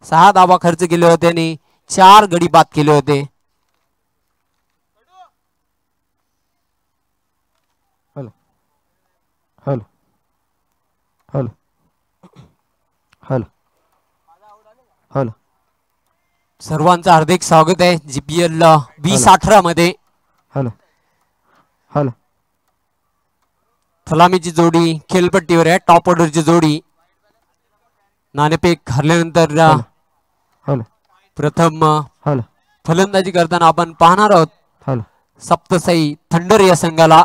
6 धावा खर्च केले होते आणि 4 गडी बाद केले होते. Hello hello hello hello hello. सर्वांचं हार्दिक स्वागत आहे GPL 2018 मध्ये. Hello hello. फलामीची जोडी खेळपट्टीवर आहे. टॉप ऑर्डरची जोडी नाणेफेक हरल्यानंतर हॅलो हॅलो प्रथम हॅलो फलंदाजी करताना आपण पाहणार आहोत हॅलो. सप्तसाई थंडर या संघाला.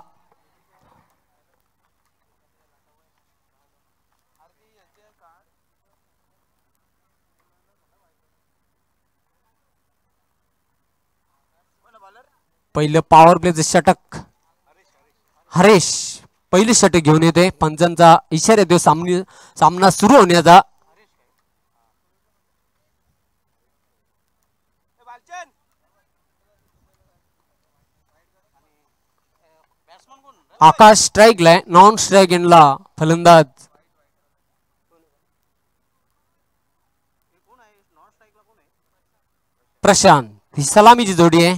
पहिलं पॉवर प्लेचं षटक हरेश पहिली षटक घेऊन येते. पंचांचा इशारा येतो सामना सुरू होण्याचा. आकाश स्ट्राईकला नॉन स्ट्राईक एंडला फलंदाज प्रशांत. ही सलामीची जोडी आहे.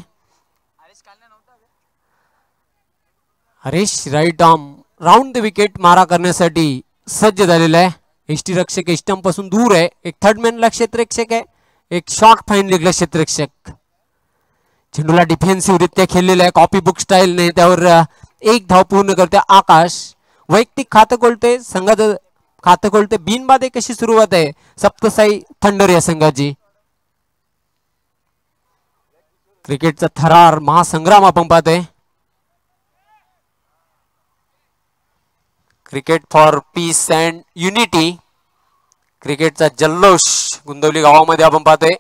Haresh right arm round the wicket मारा करण्यासाठी सज्ज झालेला आहे. यष्टीरक्षक स्टंप पासून दूर आहे. एक थर्ड मॅनला क्षेत्ररक्षक आहे. एक शॉर्ट फाईन लेगला क्षेत्ररक्षक. चेंडूला डिफेन्सिव्ह रित्या खेळलेला आहे कॉपी बुक स्टाईलने. त्यावर एक धाव पूर्ण करते आकाश. वैयक्तिक खातं कोलते संघाचं खातं कोलते बिनबाद कशी सुरुवात आहे सप्तसाई थंडर या संघाची. क्रिकेटचा थरार महासंग्राम आपण पाहतोय. Cricket for peace and unity. क्रिकेटचा जल्लोष गुंदवली गावामध्ये आपण पाहतोय.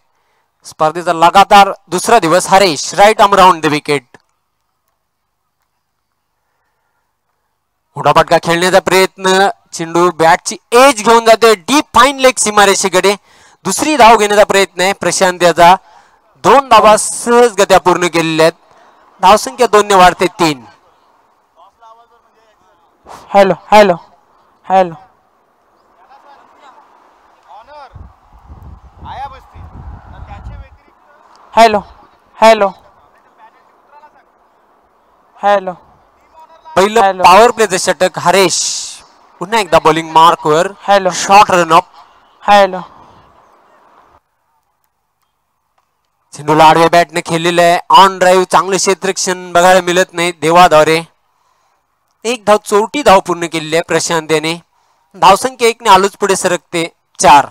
स्पर्धेचा लगातार दुसरा दिवस. Haresh right arm round the wicket. उडापाटका खेळण्याचा प्रयत्न. चेंडू बॅटची एज घेऊन जाते डीप फाईन लेग सीमारेषेकडे. दुसरी धाव घेण्याचा प्रयत्न आहे प्रशांत याचा. 2 धावा सहजगत्या पूर्ण केलेल्या आहेत. धावसंख्या 2 ने वाढते 3. Hello hello hello. Hello hello hello. पहिलं पॉवर प्लेचं षटक हरेश. पुन्हा एकदा बॉलिंग मार्कवर. Hello short run up. Hello. चेंडूला आडव्या बॅटने खेळलेलं आहे. ऑन ड्राईव्ह चांगलं क्षेत्ररक्षण बघायला मिळत नाही देवाद्वारे. एक धाव चौथी धाव पूर्ण केलेली आहे प्रशांत याने. धावसंख्या 1 ने आलोच पुढे सरकते 4.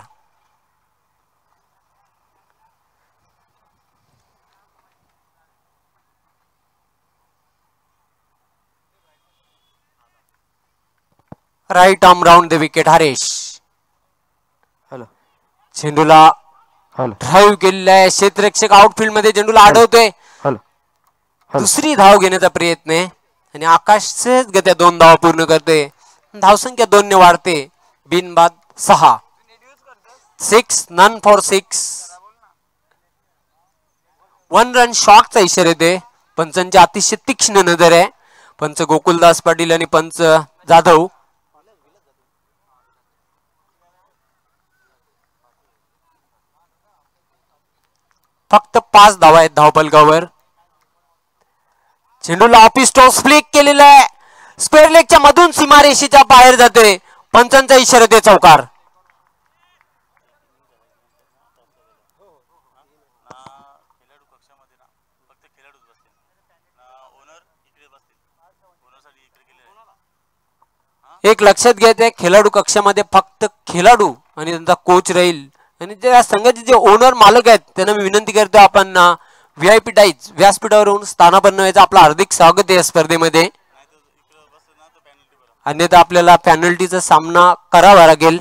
Right arm round the wicket Haresh. Hello. चेंडूला हॅलो ड्राईव्ह केलेला आहे. क्षेत्ररक्षक आउटफील्ड मध्ये चेंडूला अडवतोय. हॅलो. दुसरी धाव घेण्याचा प्रयत्न आहे आणि आकाश सहजगत्या 2 धावा पूर्ण करते. धावसंख्या 2 ने वाढते. बिनबाद 6. 6 नन फॉर 6. 1 रन शॉटचा इशारा येते. पंचांची अतिशय तीक्ष्ण नजर आहे. पंच गोकुलदास पाटील आणि पंच जाधव. फक्त 5 धावा आहेत धावफलकावर. चेंडूला ऑफिस टॉस फ्लिक केलेला आहे. स्क्वेअर लेगच्या मधून सीमारेषेच्या बाहेर जाते. पंचांचा इशारा दे चौकार. एक लक्षात घ्यायचंय खेळाडू कक्षामध्ये फक्त खेळाडू आणि त्यांचा कोच राहील. आणि त्या संघाचे जे ओनर मालक आहेत त्यांना मी विनंती करतो आपण VIP टाईज व्यासपीठावर येऊन स्थानापन्न व्हायचं. आपलं हार्दिक स्वागत आहे या स्पर्धेमध्ये. अन्यथा आपल्याला पेनल्टीचा सामना करावा लागेल.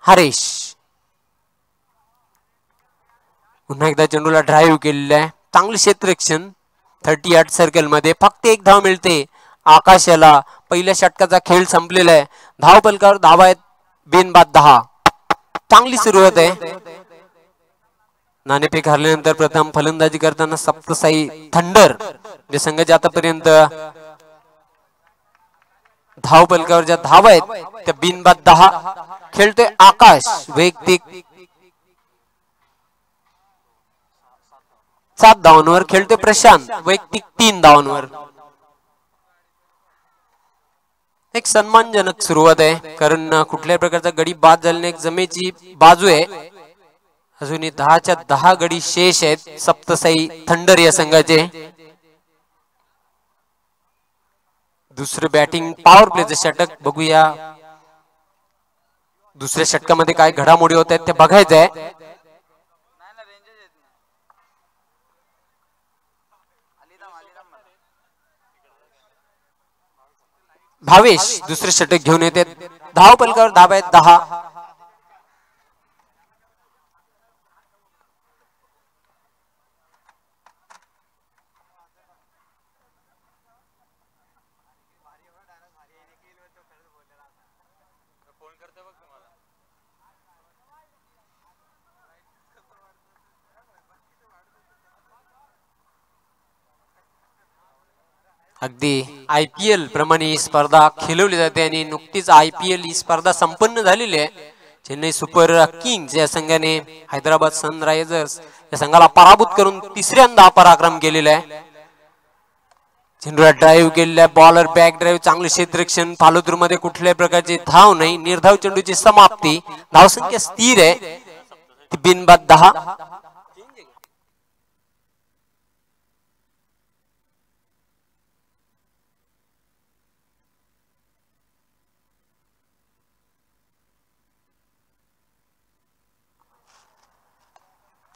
हरेश पुन्हा एकदा चेंडूला ड्राईव्ह केलेला आहे. चांगलं क्षेत्ररक्षण 30 यार्ड सर्कल मध्ये. फक्त 1 धाव मिळते आकाशाला. पहिल्या षटकाचा खेळ संपलेला आहे. धाव फलकावर धावा आहेत बिनबाद 10. चांगली सुरुवात आहे. नाणेफेक हरल्यानंतर प्रथम फलंदाजी करताना सप्तसाई थंडर जे संघाचे आतापर्यंत धाव फलकावर ज्या धावा आहेत त्या बिनबाद 10. खेळतोय आकाश. वैयक्तिक 7 धावांवर खेळतोय प्रशांत, वैयक्तिक 3 धावांवर. एक सन्मानजनक सुरुवात आहे, कारण कुठल्याही प्रकारचा गडी बाद झाल्याने एक जमेची बाजू आहे. अजूनही 10च्या 10 गडी शेष आहेत सप्तसाई थंडर या संघाचे. दुसरे बॅटिंग पॉवर प्लेचं षटक बघूया. दुसऱ्या षटकामध्ये काय घडामोडी होत आहेत ते बघायचं आहे. भावेश दुसरे षटक घेऊन येते. धाव पलकावर धावा आहेत 10. अगदी IPL प्रमाणे ही स्पर्धा खेळवली जाते आणि नुकतीच IPL ही स्पर्धा संपन्न झालेली आहे. चेन्नई सुपर किंग्स या संघाने हैदराबाद सनरायझर्स या संघाला पराभूत करून तिसऱ्यांदा पराक्रम केलेला आहे. चेंडूला ड्राईव्ह केलेला, बॉलर बॅक ड्राईव्ह, चांगले क्षेत्ररक्षण, फॉलोथ्रू मध्ये कुठल्याही प्रकारची धाव नाही, निर्धाव चेंडूची समाप्ती. धावसंख्या स्थिर आहे, ती बिनबाद 10.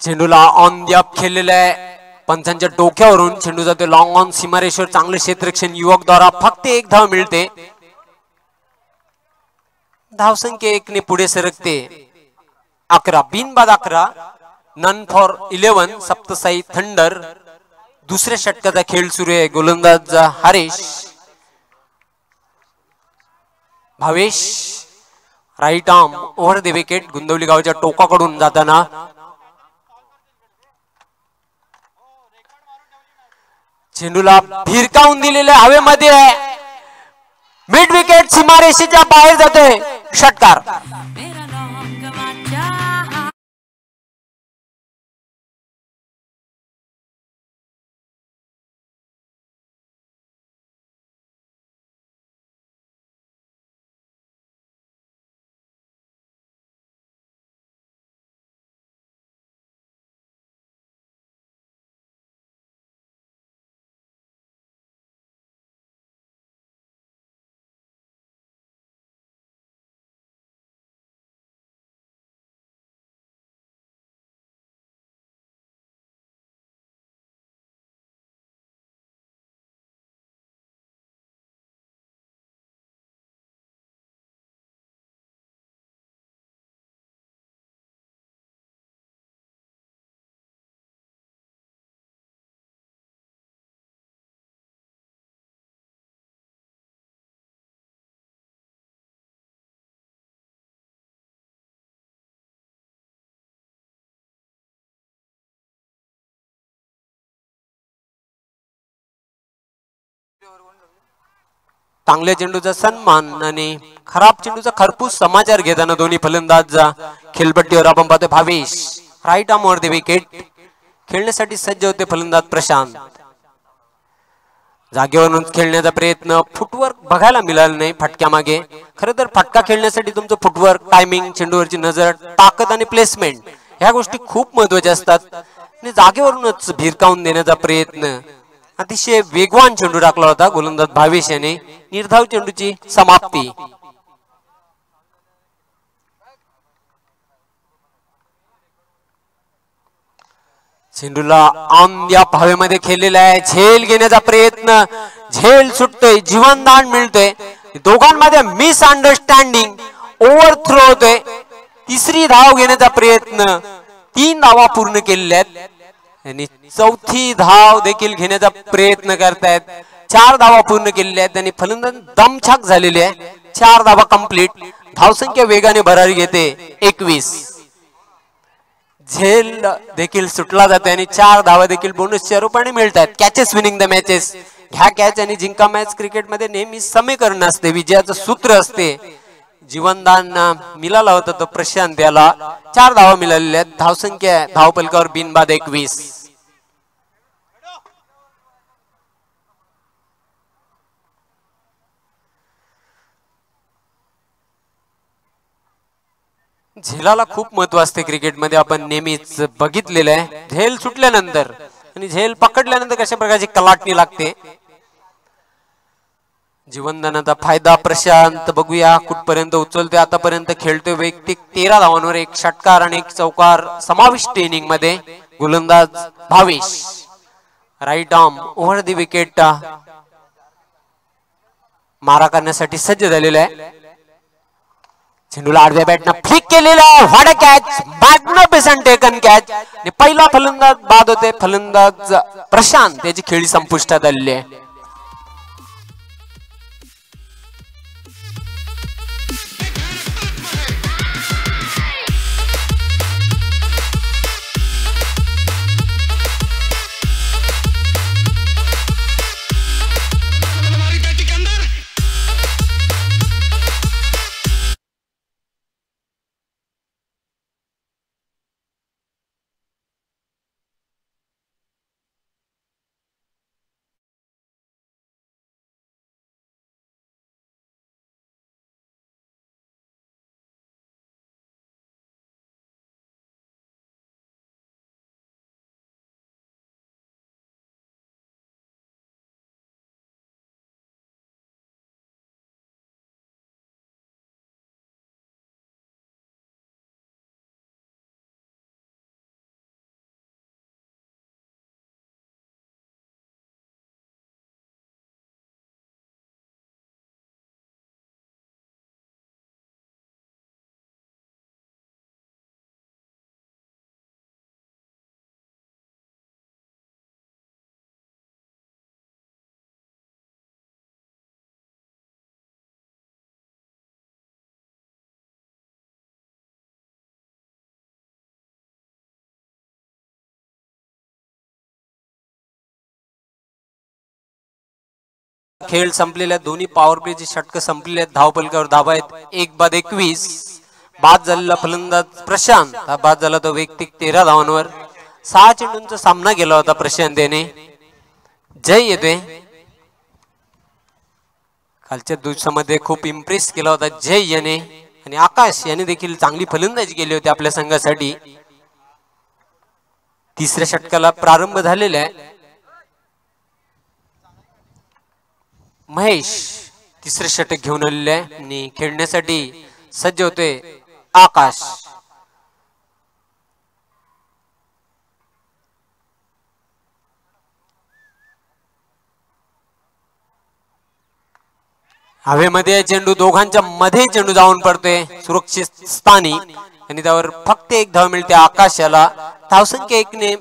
चेंडूला ऑन द अप खेळलेला आहे, पंचांच्या डोक्यावरून चेंडू जातो लॉंग ऑन सीमारेषेवर. चांगले क्षेत्ररक्षण युवक द्वारा फक्त 1 धाव मिळते. धावसंख्या 1 ने पुढे सरकते. 11 बिनबाद 11. None for 11 Saptasai Thunder. दुसऱ्या षटकाचा खेळ सुरू आहे. गोलंदाज Haresh. Bhavesh right arm over the wicket. Gundavali गावच्या टोकाकडून जाताना चेंडूला भिरकावून दिलेल्या हवेमध्ये आहे, मिड विकेट सीमारेषेच्या बाहेर जातोय. षटकार. चांगल्या चेंडूचा सन्मान आणि खराब चेंडूचा खरपूस समाचार घेताना दोन्ही फलंदाज खेळपट्टीवर आपण पाहतो. भावेश राईट आर्म वर विकेट. खेळण्यासाठी सज्ज होते फलंदाज प्रशांत. जागेवरून खेळण्याचा प्रयत्न, फुटवर्क बघायला मिळालं नाही फटक्या मागे. खरं तर फटका खेळण्यासाठी तुमचं फुटवर्क, टायमिंग, चेंडूवरची नजर, ताकद आणि प्लेसमेंट ह्या गोष्टी खूप महत्वाच्या असतात. आणि जागेवरूनच भिरकावून देण्याचा प्रयत्न. अतिशय वेगवान चेंडू टाकला होता गोलंदाज भावेश याने. निर्धाव चेंडूची समाप्ती. चेंडूला ऑन द अप हवेमध्ये खेळलेला आहे. झेल घेण्याचा प्रयत्न, झेल सुटतोय, जीवनदान मिळतोय. दोघांमध्ये मिसअंडरस्टँडिंग, ओव्हर थ्रो होतोय. तिसरी धाव घेण्याचा प्रयत्न, 3 धावा पूर्ण केलेल्या आहेत आणि चौथी धाव देखील घेण्याचा प्रयत्न करतायत. 4 धावा पूर्ण केलेल्या आहेत आणि फलंदाज दमछाक झालेले आहे. 4 धावा कंप्लीट. धावसंख्या वेगाने भरारी घेते 21. झेल देखील सुटला जाते आणि 4 धावा देखील बोनसच्या रूपाने मिळतात. Catches winning the matches. ह्या कॅच आणि जिंका मॅच क्रिकेटमध्ये नेहमी समीकरण असते, विजयाचं सूत्र असते. जीवनदान मिळाला होता तो प्रशांत याला. 4 धावा मिळालेल्या आहेत. धावसंख्या धावपलकावर बिनबाद 21. झेलाला खूप महत्व असते क्रिकेटमध्ये, आपण नेहमीच बघितलेलं आहे. झेल सुटल्यानंतर आणि झेल पकडल्यानंतर कशा प्रकारची कलाटणी लागते. जीवनदानाचा फायदा प्रशांत बघूया कुठपर्यंत उचलतोय. आतापर्यंत खेळतोय वैयक्तिक 13 धावांवर 1 षटकार आणि 1 चौकार समाविष्ट इनिंग मध्ये. गोलंदाज Bhavesh right arm over the wicket मारा करण्यासाठी सज्ज झालेला आहे. चेंडूला आडव्या बॅटनं फ्लिक केलेला what a catch, magnificent taken catch. आणि पहिला फलंदाज बाद होते, फलंदाज प्रशांत, त्याची खेळी संपुष्टात आलेली आहे. खेळ संपलेल्या दोन्ही पॉवर प्लेची षटक संपलेले आहेत. धावपलकावर धाबा आहेत 1 बाद 21. बाद झालेला फलंदाज प्रशांत, हा बाद झाला तो वैयक्तिक 13 धावांवर. 6 चेंडूंचा सामना केला होता प्रशांत याने. जय येते कालच्या दिवसामध्ये खूप इम्प्रेस केला होता जय याने. आणि आकाश याने देखील चांगली फलंदाजी केली होती आपल्या संघासाठी. तिसऱ्या षटकाला प्रारंभ झालेला आहे. महेश तिसरे षटक घेऊन आलेले आहे आणि खेळण्यासाठी सज्ज होते आकाश. हवेमध्ये चेंडू दोघांच्या मध्ये चेंडू जाऊन पडतोय सुरक्षित स्थानी आणि त्यावर फक्त 1 धाव मिळते आकाशाला. धावसंख्या 1 ने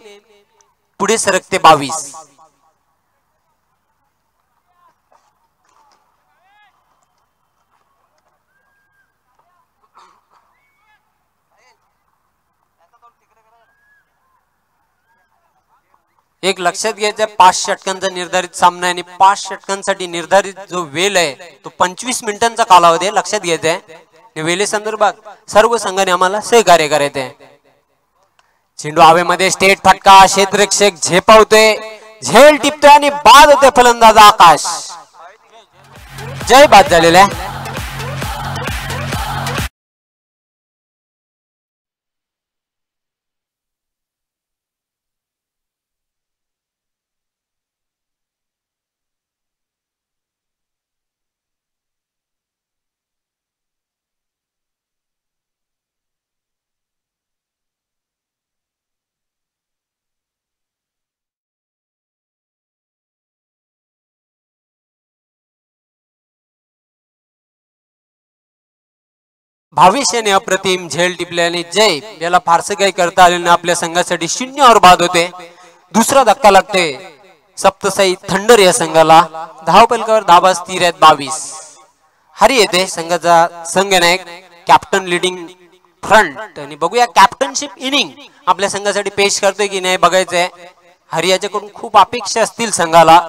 पुढे सरकते 22. एक लक्षात घ्यायचं 5 षटकांचा निर्धारित सामना आणि 5 षटकांसाठी निर्धारित जो वेळ आहे तो 25 मिनिटांचा कालावधी आहे. लक्षात घ्यायचं आहे. वेळे संदर्भात सर्व संघाने आम्हाला सहकार्य करायचे आहे. चेंडू हवेमध्ये स्टेट फटका, क्षेत्ररक्षक झेपावतोय, झेल टिपतोय आणि बाद होते फलंदाज आकाश. जय बाद झालेला आहे. भावेश याने अप्रतिम झेल टिपल्याने जय याला फारसं काही करता आले नाही. आपल्या संघासाठी 0 बाद होते. दुसरा धक्का लागते सप्तसाई थंडर या संघाला. धावपलकावर धाबा स्थिर आहेत 22. हरी येते संघाचा संघनायक, कॅप्टन लिडिंग फ्रंट. आणि बघूया कॅप्टनशिप इनिंग आपल्या संघासाठी पेश करतोय की नाही बघायचंय. हरी याच्याकडून खूप अपेक्षा असतील संघाला.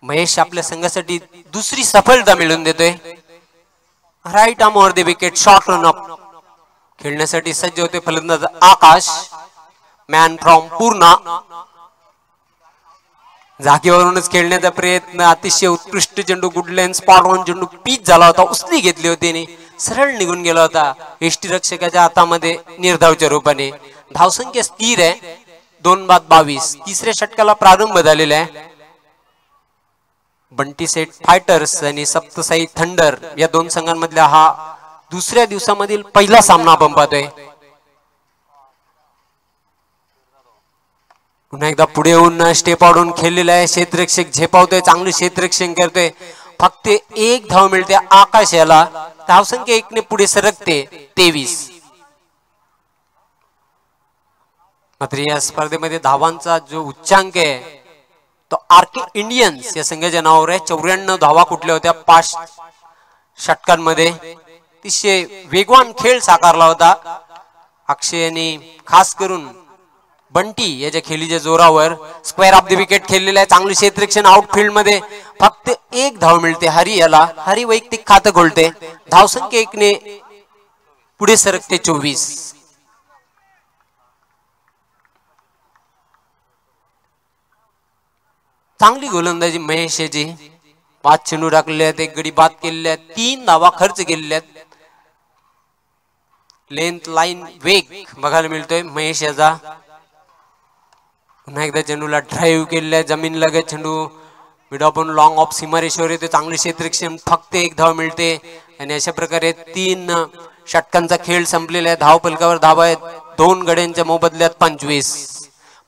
महेश आपल्या संघासाठी दुसरी सफलता मिळवून देतोय. Right arm over the wicket, short run up. खेळण्यासाठी सज्ज होते फलंदाज आकाश, मॅन फ्रॉम पूर्णा. जागेवरूनच खेळण्याचा प्रयत्न, अतिशय उत्कृष्ट चेंडू, गुड लेन स्पॉट ऑन चेंडू पिच झाला होता, उसनी घेतली होती. सरळ निघून गेला होता यष्टीरक्षकाच्या हातामध्ये निर्धावच्या रूपाने. धावसंख्या स्थिर आहे 2-22. तिसऱ्या षटकाला प्रारंभ झालेला आहे. बंटी सेट फायटर्स आणि सप्तसाई थंडर या दोन संघांमधला हा दुसऱ्या दिवसामधील पहिला सामना आपण पाहतोय. पुन्हा एकदा पुढे येऊन स्टेप आउट खेळलेला आहे. क्षेत्ररक्षक झेपावतोय, चांगलं क्षेत्ररक्षण करतोय. फक्त एक धाव मिळते आकाश याला. धावसंख्या 1 ने पुढे सरकते 23. मात्र या स्पर्धेमध्ये धावांचा जो उच्चांक आहे तो आरके इंडियन्स या संघाच्या नावावर आहे. 94 धावा कुठल्या होत्या 5 षटकांमध्ये. अतिशय वेगवान खेळ साकारला होता. अक्षय यांनी खास करून बंटी याच्या खेळीच्या जोरावर स्क्वेअर ऑफ द विकेट खेळलेला आहे. चांगलं क्षेत्ररक्षण आउटफील्ड मध्ये. फक्त एक धाव मिळते हरी याला. हरी वैयक्तिक खातं खोलते. धावसंख्या 1 ने पुढे सरकते 24. चांगली गोलंदाजी महेश याची. 5 चेंडू टाकलेले आहेत, 1 गडी बाद केलेले आहेत, 3 धावा खर्च केलेल्या आहेत. लेंथ लाईन वेग बघायला मिळतोय महेश याचा. पुन्हा एकदा चेंडूला ड्राईव्ह केलेला आहे. जमीन लगत चेंडू मिड ऑफ लॉंग ऑफ सीमारेषेवर येते. चांगले क्षेत्ररक्षण. फक्त 1 धाव मिळते आणि अशा प्रकारे 3 षटकांचा खेळ संपलेला आहे. धाव फलकावर धावा आहेत. 2 गड्यांच्या मोबदल्यात 25.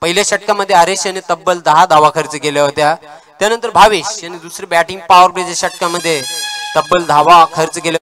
पहिल्या षटकामध्ये हरेश याने तब्बल 10 धावा खर्च केल्या होत्या. त्यानंतर भावेश याने दुसरे बॅटिंग पॉवर प्लेच्या षटकामध्ये तब्बल धावा खर्च केल्या.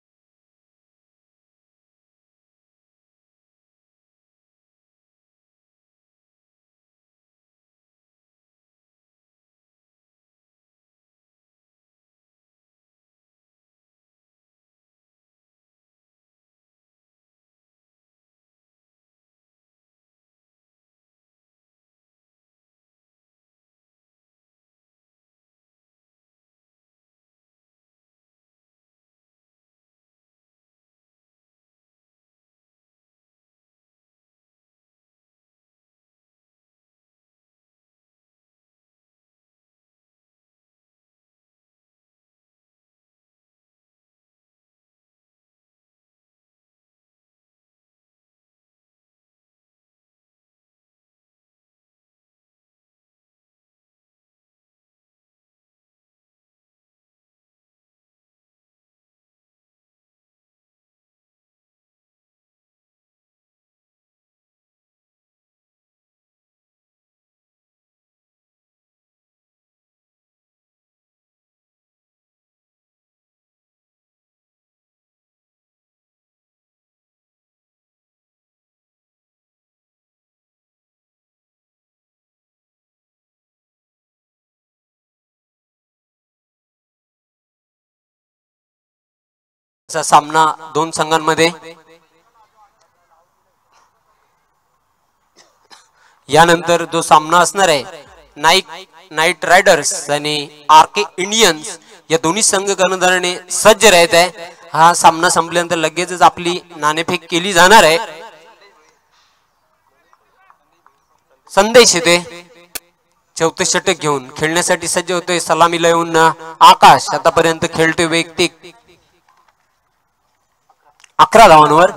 सामना 2 संघांमध्ये. यानंतर जो सामना असणार आहे नाईट रायडर्स आणि आरके इंडियन्स या दोन्ही संघ कर्णधाराने सज्ज राहत आहे. हा सामना संपल्यानंतर लगेचच आपली नाणेफेक केली जाणार आहे. संदेश येते. 34 षटक घेऊन खेळण्यासाठी सज्ज होतोय. सलामीला येऊन आकाश आतापर्यंत खेळतोय वैयक्तिक 11 धावांवर.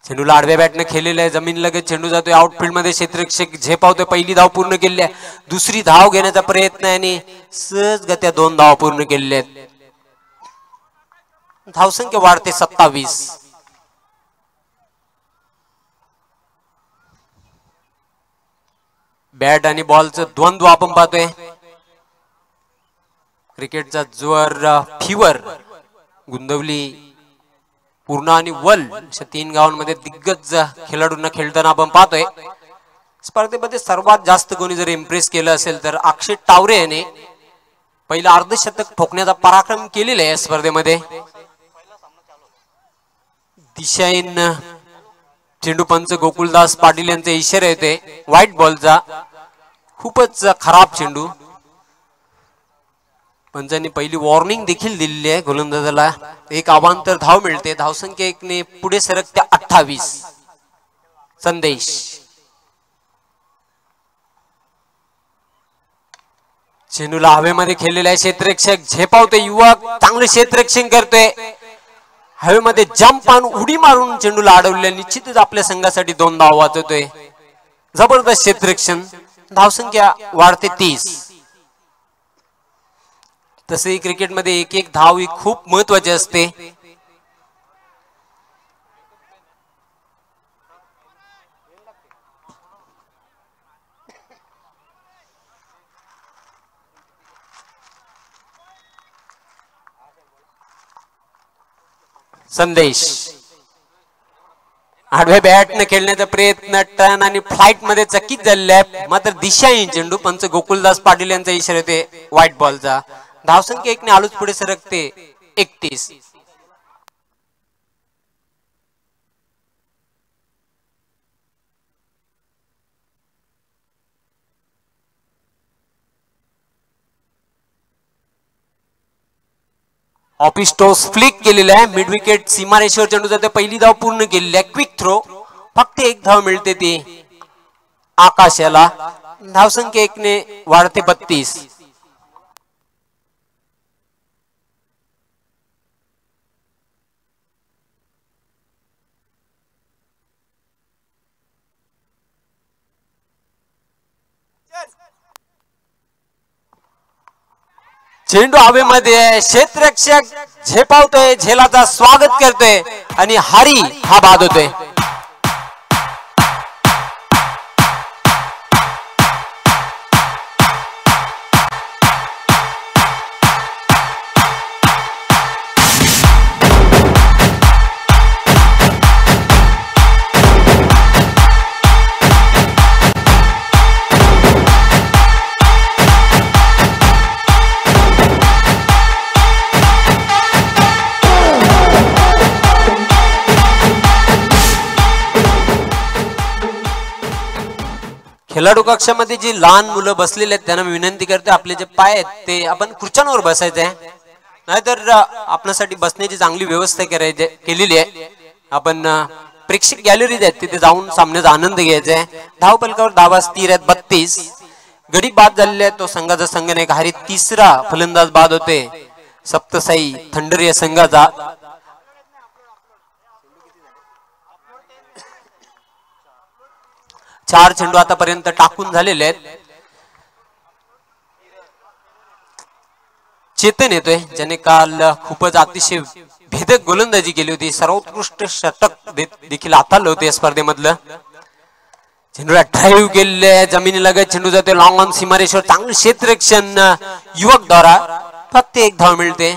चेंडूला आडव्या बॅटने खेळलेला आहे. जमीन लगत चेंडू जातोय आउटफील्ड मध्ये. क्षेत्ररक्षक झेपावतोय. पहिली धाव पूर्ण केली आहे. दुसरी धाव घेण्याचा प्रयत्न आहे आणि सहजगत्या 2 धावा पूर्ण केलेल्या आहेत. धावसंख्या वाढते 27. बॅट आणि बॉलचं द्वंद्व आपण पाहतोय. क्रिकेटचा जोर फिवर गुंदवली पूर्णा आणि वल अशा 3 गावांमध्ये दिग्गज खेळाडूंना खेळताना आपण पाहतोय. स्पर्धेमध्ये सर्वात जास्त कोणी जर इम्प्रेस केलं असेल तर अक्षय टावरे याने पहिलं अर्धशतक ठोकण्याचा पराक्रम केलेला आहे या स्पर्धेमध्ये. दिशाहीन चेंडू पंच गोकुलदास पाटील यांचे इशारे येते व्हाईट बॉलचा. खूपच खराब चेंडू. पंचांनी पहिली वॉर्निंग देखील दिलेली आहे गोलंदाजाला. 1 अवांतर धाव मिळते. धावसंख्या 1 ने पुढे सरकते 28. संदेश चेंडूला हवेमध्ये खेळलेला आहे. क्षेत्ररक्षक झेपावतोय. युवक चांगलं क्षेत्ररक्षण करतोय. हवेमध्ये जंप आणून उडी मारून चेंडूला अडवले, निश्चितच आपल्या संघासाठी 2 धावा वाचवतोय. जबरदस्त क्षेत्ररक्षण. धावसंख्या वाढते 30. तसेही क्रिकेटमध्ये एक एक धाव ही खूप महत्वाची असते. संदेश आडव्या बॅटने खेळण्याचा प्रयत्न, टर्न आणि फ्लाइट मध्ये चकित झालेला आहे. मात्र दिशाहीन चेंडू. पंच गोकुलदास पाटील यांचा इशारा होते व्हाईट बॉलचा. धावसंख्या 1 ने आलूच पुढे सरकते 31. ऑफिस टॉस फ्लिक केलेला आहे. मिड विकेट सीमारेषेवर चेंडू जाते. पहिली धाव पूर्ण केलेली आहे. Quick throw. फक्त 1 धाव मिळते ती आकाशाला. धावसंख्या 1 ने वाढते 32. चेंडू हवेमध्ये. क्षेत्ररक्षक झेपावतोय, झेलाचा स्वागत करतोय आणि हरी हा बाद होतोय. खेळाडू कक्षामध्ये जी लहान मुलं बसलेले आहेत त्यांना मी विनंती करते, आपले जे पाय आहेत ते आपण खुर्च्यांवर बसायचे, नाहीतर आपल्यासाठी बसण्याची चांगली व्यवस्था करायची केलेली आहे. आपण प्रेक्षक गॅलरीज आहेत तिथे जाऊन सामन्याचा आनंद घ्यायचा आहे. धावफलकावर धावा स्थिर आहेत 32. गडी बाद झालेले आहे. तो संघाचा संघ हरी 3रा फलंदाज बाद होते. सप्तसाई थंडर या संघाचा. चार चेंडू आतापर्यंत टाकून झालेले आहेत. चेतन येतोय ज्याने काल खूपच अतिशय भेदक गोलंदाजी केली होती. सर्वोत्कृष्ट षटक देखील हाताळलं होते या स्पर्धेमधलं. चेंडूला ड्राईव्ह केलेले, जमिनीलगत चेंडू जाते लॉंग ऑन सीमारेषवर. चांगलं क्षेत्ररक्षण युवक द्वारा. फक्त 1 धाव मिळते.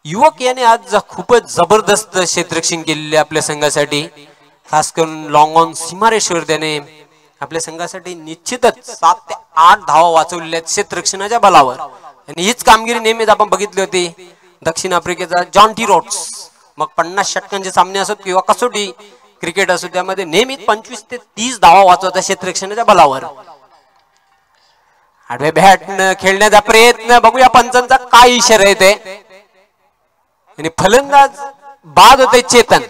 युवक याने आज खूपच जबरदस्त क्षेत्ररक्षण केलेले आपल्या संघासाठी. खास करून लॉंग ऑन सीमारेषवर त्याने आपल्या संघासाठी निश्चितच 7 ते 8 धावा वाचवलेल्या आहेत क्षेत्ररक्षणाच्या बलावर. आणि हीच कामगिरी नेहमीच आपण बघितली होती दक्षिण आफ्रिकेचा जॉन टी रोड्स. मग 50 षटकांचे सामने असोत किंवा कसोटी क्रिकेट असो, त्यामध्ये नेहमीच 25 ते 30 धावा वाचवतात क्षेत्ररक्षणाच्या बलावर. आडव्या बॅटनं खेळण्याचा प्रयत्न. बघूया पंचांचा काय इशारा येते. आणि फलंदाज बाद होते चेतन.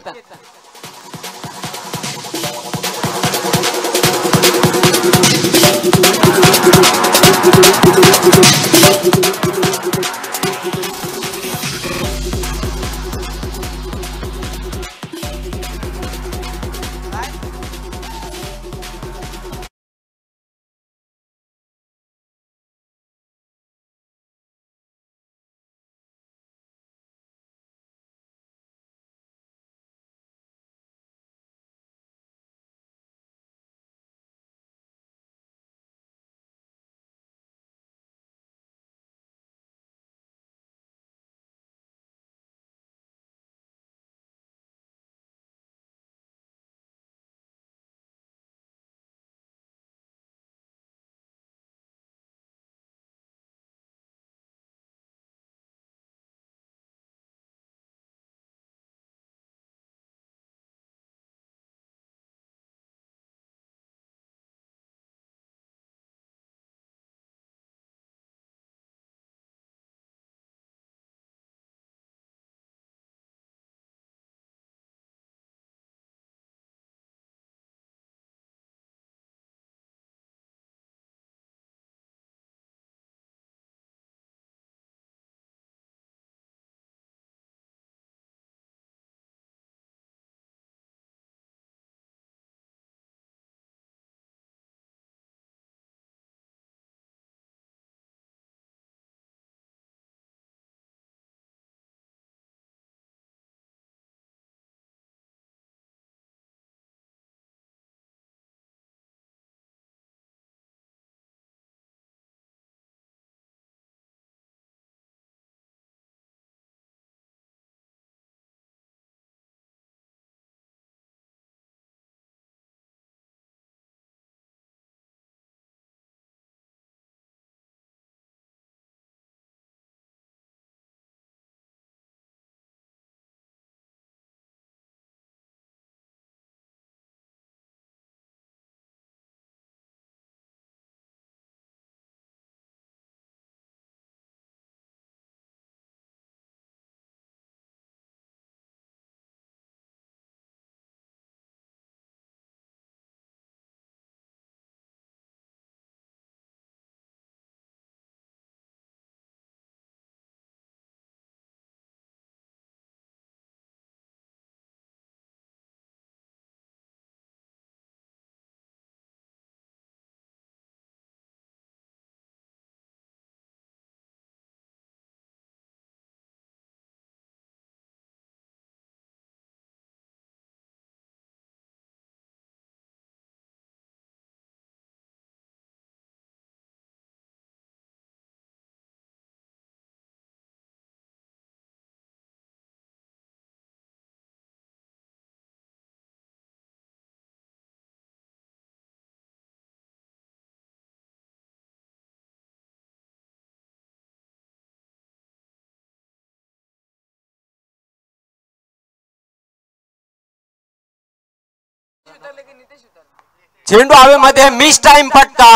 चेंडू हवेमध्ये मिस टाइम फटका,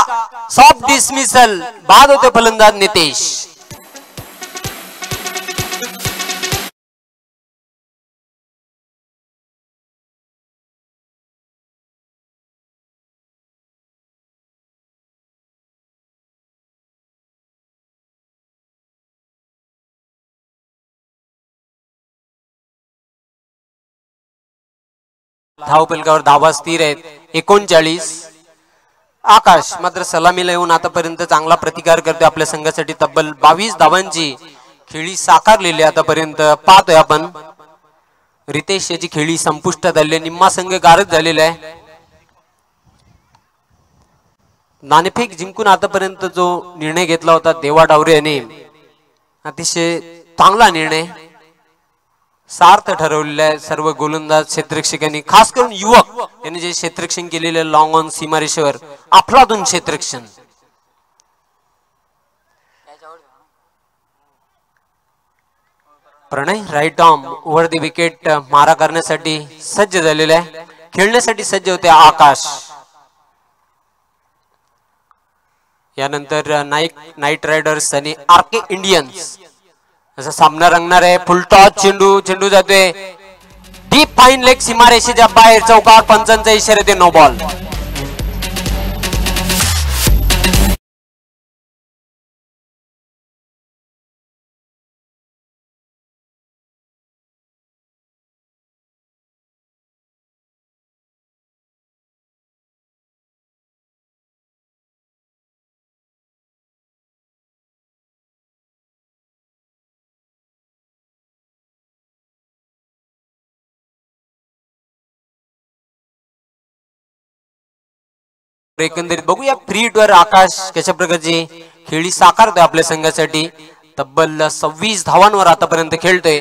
सॉफ्ट डिसमिसल, बाद होते फलंदाज नितेश. धावपलकावर धावा स्थिर आहेत 39. आकाश मात्र सलामीला येऊन आतापर्यंत चांगला प्रतिकार करतोय आपल्या संघासाठी. तब्बल 22 धावांची खेळी साकारलेली आतापर्यंत पाहतोय आपण. रितेश याची खेळी संपुष्टात आली, निम्मा संघ गारद झालेला आहे. नाणेफेक जिंकून आतापर्यंत जो निर्णय घेतला होता देवा डावरे याने, अतिशय चांगला निर्णय, सार्थ ठरवलेला आहे. सर्व गोलंदाज क्षेत्ररक्षकांनी, खास करून युवक यांनी जे क्षेत्ररक्षण केलेले लॉंग ऑन सीमारेषेवर, अफलातून क्षेत्ररक्षण. Pranay right arm over the wicket मारा करण्यासाठी सज्ज झालेला आहे. खेळण्यासाठी सज्ज होते आकाश. यानंतर नाईट रायडर्स आणि आरके इंडियन्स असा सामना रंगणार आहे. फुल टॉस चेंडू, चेंडू जातोय डीप फाईन लेग सीमारेषेच्या बाहेर. चौकार, पंचांचा इशारा ते नो बॉल. एकंदरीत बघूया फ्री हिट वर आकाश कशा प्रकारची खेळी साकारतोय आपल्या संघासाठी. तब्बल 26 धावांवर आतापर्यंत खेळतोय.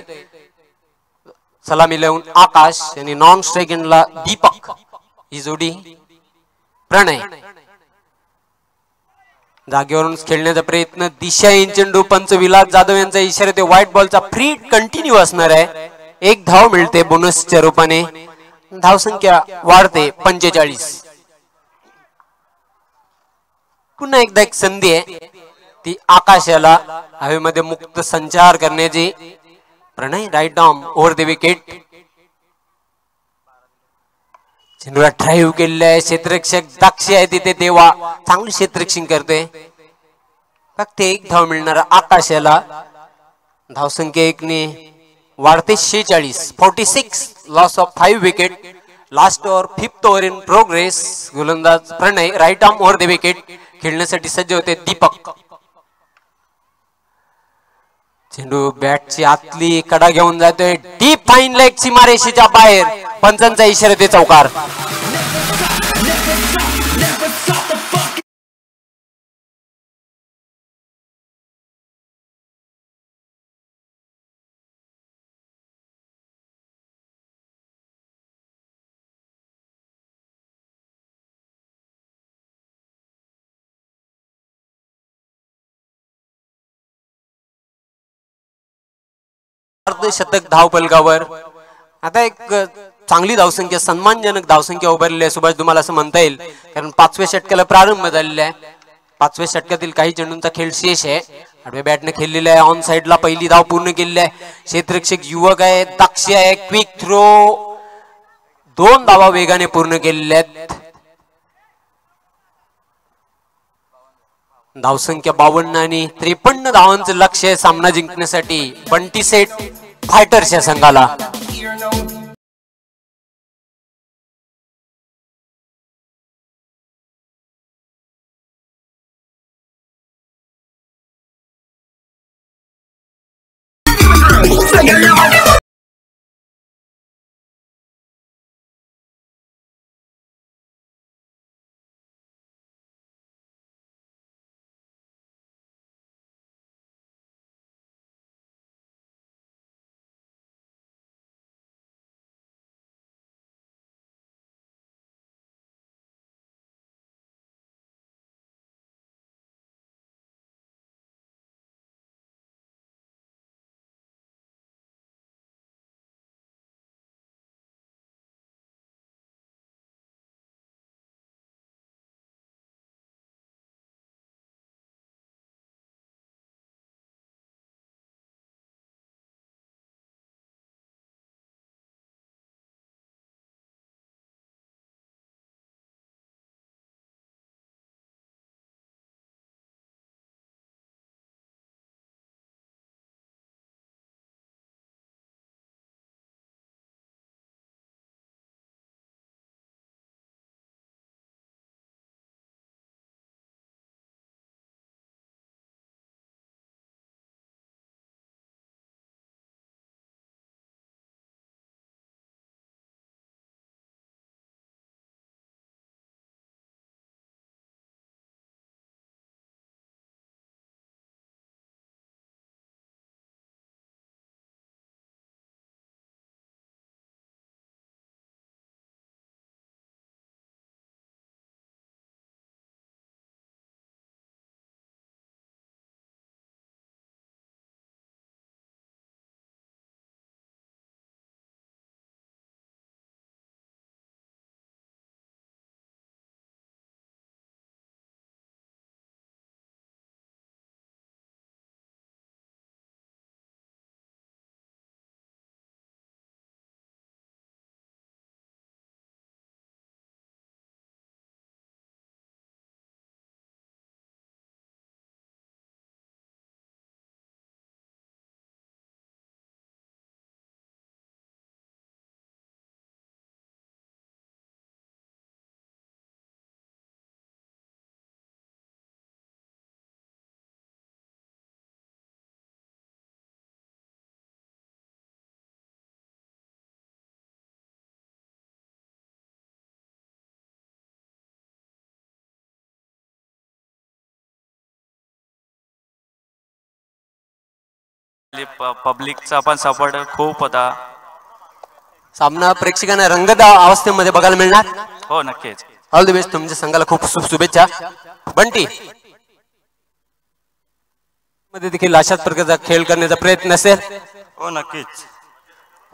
सलामी लावून आकाश आणि नॉन स्ट्राइक एंडला दीपक, ही जोडी प्रणय. जागेवरून खेळण्याचा प्रयत्न, दिशा इन चेंडू, पंच विलास जाधव यांचा इशारा ते व्हाईट बॉलचा. फ्री हिट कंटिन्यू असणार आहे. एक धाव मिळते बोनसच्या रूपाने. धावसंख्या वाढते 45. पुन्हा एकदा एक संधी आहे ती आकाशाला हवेमध्ये मुक्त संचार करण्याची. Pranay right arm over the wicket. चेंडूला ड्राईव्ह केलेला आहे. क्षेत्ररक्षक दक्ष आहे तिथे, देवा चांगलं क्षेत्ररक्षण करते. फक्त एक धाव मिळणार आकाशाला. धावसंख्या एकने वाढते 46. 46. Loss of 5 wicket. Last over, 5th over in progress. गोलंदाज Pranay right arm over the wicket. खेळण्यासाठी सज्ज होते दीपक. चेंडू बॅटची आतली कडा घेऊन जातोय डीप फाईन लेग सीमारेषेच्या बाहेर. पंचांचा इशारा ते चौकार. शतक धावपलकावर. आता एक चांगली धावसंख्या, सन्मानजनक धावसंख्या उभारलेली आहे सुभाष, तुम्हाला असं म्हणता येईल. कारण 5व्या षटकाला प्रारंभ झालेला आहे. 5व्या षटकातील काही चेंडूंचा खेळ शेष आहे. आडव्या बॅटने खेळलेला आहे. ऑन साइडला पहिली धाव पूर्ण केलेली आहे. क्षेत्ररक्षक युवक आहे, दक्ष आहे. क्विक थ्रो, 2 धावा वेगाने पूर्ण केलेल्या आहेत. धावसंख्या 52 आणि 53 धावांचं लक्ष्य आहे सामना जिंकण्यासाठी बंटी सेट फायटर्सच्या संघाला. पब्लिकचा पण सपोर्ट खूप होता. सामना प्रेक्षकांना रंगतदार अवस्थेमध्ये बघायला मिळणार. हो नक्कीच. All the best. तुमच्या संघाला खूप शुभेच्छा. बंटी मध्ये देखील अशाच प्रकारचा खेळ करण्याचा प्रयत्न असेल. हो नक्कीच.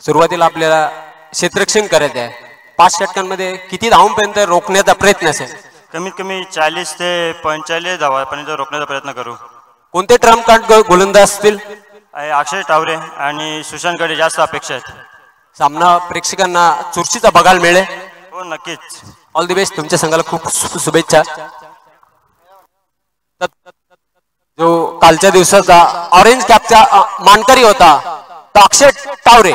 सुरुवातीला आपल्याला क्षेत्ररक्षण करायचं आहे. 5 षटकांमध्ये किती धावांपर्यंत रोखण्याचा प्रयत्न असेल. कमीत कमी 40 ते 45 धावांपर्यंत रोखण्याचा प्रयत्न करू. कोणते ट्रम्प कार्ड गोलंदाज असतील. अक्षय टावरे आणि सुशांतकडे जास्त अपेक्षा आहेत. सामना प्रेक्षकांना चुरशीचा बघायला मिळेल. हो नक्कीच. All the best. तुमच्या संघाला खूप शुभेच्छा. जो कालच्या दिवसाचा ऑरेंज कॅपचा मानकरी होता तो अक्षय टावरे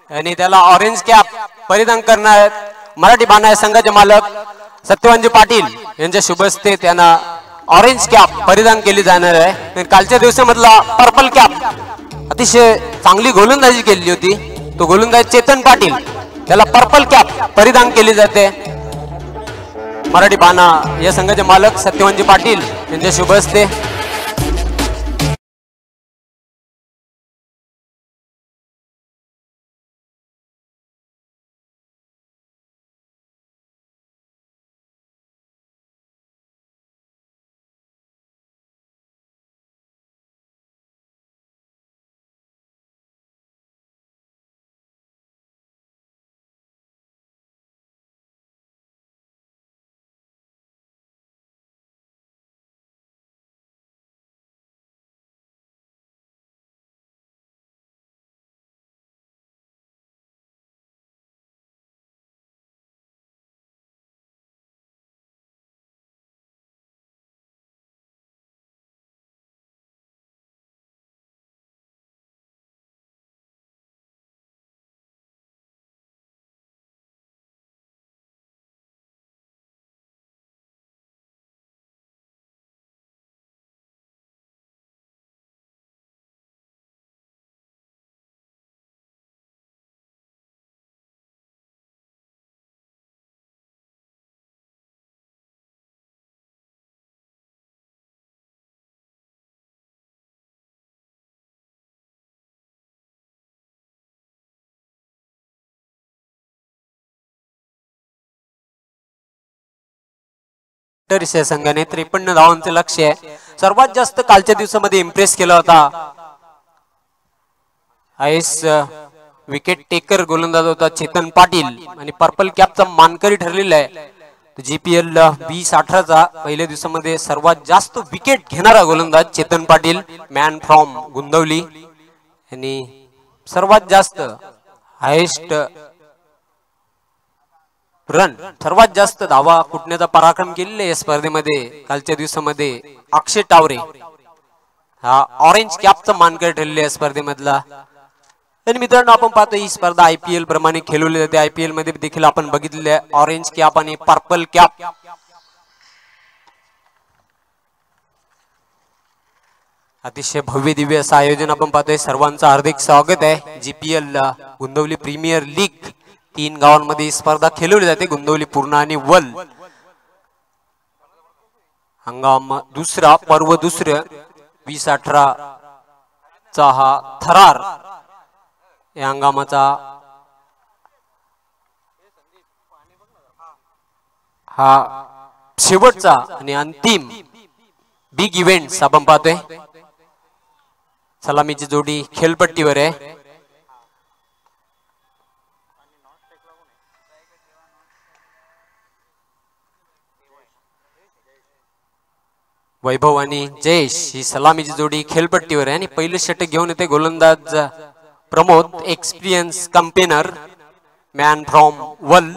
आणि त्याला ऑरेंज कॅप परिधान करणार मराठी बाणा संघाचे मालक सत्यवानजी पाटील यांच्या शुभ हस्ते त्यांना ऑरेंज कॅप परिधान केली जाणार आहे. कालच्या दिवसामधला पर्पल कॅप अतिशय चांगली गोलंदाजी केली होती. तो गोलंदाज चेतन पाटील त्याला पर्पल कॅप परिधान केली जाते. मराठी बाणा या संघाचे मालक सत्यवानजी पाटील यांच्या शुभ हस्ते. संघाने 53 धावांचे लक्ष्य आहे. सर्वात जास्त कालच्या दिवसामध्ये इम्प्रेस केला होता. आयएस विकेट टेकर गोलंदाज होता चेतन पाटील आणि पर्पल कॅपचा मानकरी ठरलेला आहे. जीपीएल 2018चा पहिल्या दिवसामध्ये सर्वात जास्त विकेट घेणारा गोलंदाज चेतन पाटील मॅन फ्रॉम गुंदवली आणि सर्वात जास्त हायेस्ट रन सर्वात जास्त धावा कुटण्याचा पराक्रम केलेला या स्पर्धेमध्ये कालच्या दिवसामध्ये अक्षय टावरे हा ऑरेंज कॅपचा मानकरी ठरलेला या स्पर्धेमधला. आणि मित्रांनो आपण पाहतो ही स्पर्धा आयपीएल प्रमाणे खेळवली जाते. आयपीएल मध्ये देखील आपण बघितले ऑरेंज कॅप आणि पर्पल कॅप. अतिशय भव्य दिव्य असं आयोजन आपण पाहतोय. सर्वांचं हार्दिक स्वागत आहे. जीपीएल गुंदवली प्रीमियर लीग 3 गावांमध्ये स्पर्धा खेळवली जाते. गुंदवली पूर्णा आणि वल. हंगाम दुसरा पर्व दुसरं 2018 चा हा थरार या हंगामाचा हा शेवटचा आणि अंतिम बिग इव्हेंट आपण पाहतोय. सलामीची जोडी खेळपट्टीवर आहे. वैभव आणि जयेश ही सलामीची जोडी खेळपट्टीवर आहे आणि पहिलं षटक घेऊन येते गोलंदाज Pramod experience campaigner man from वल.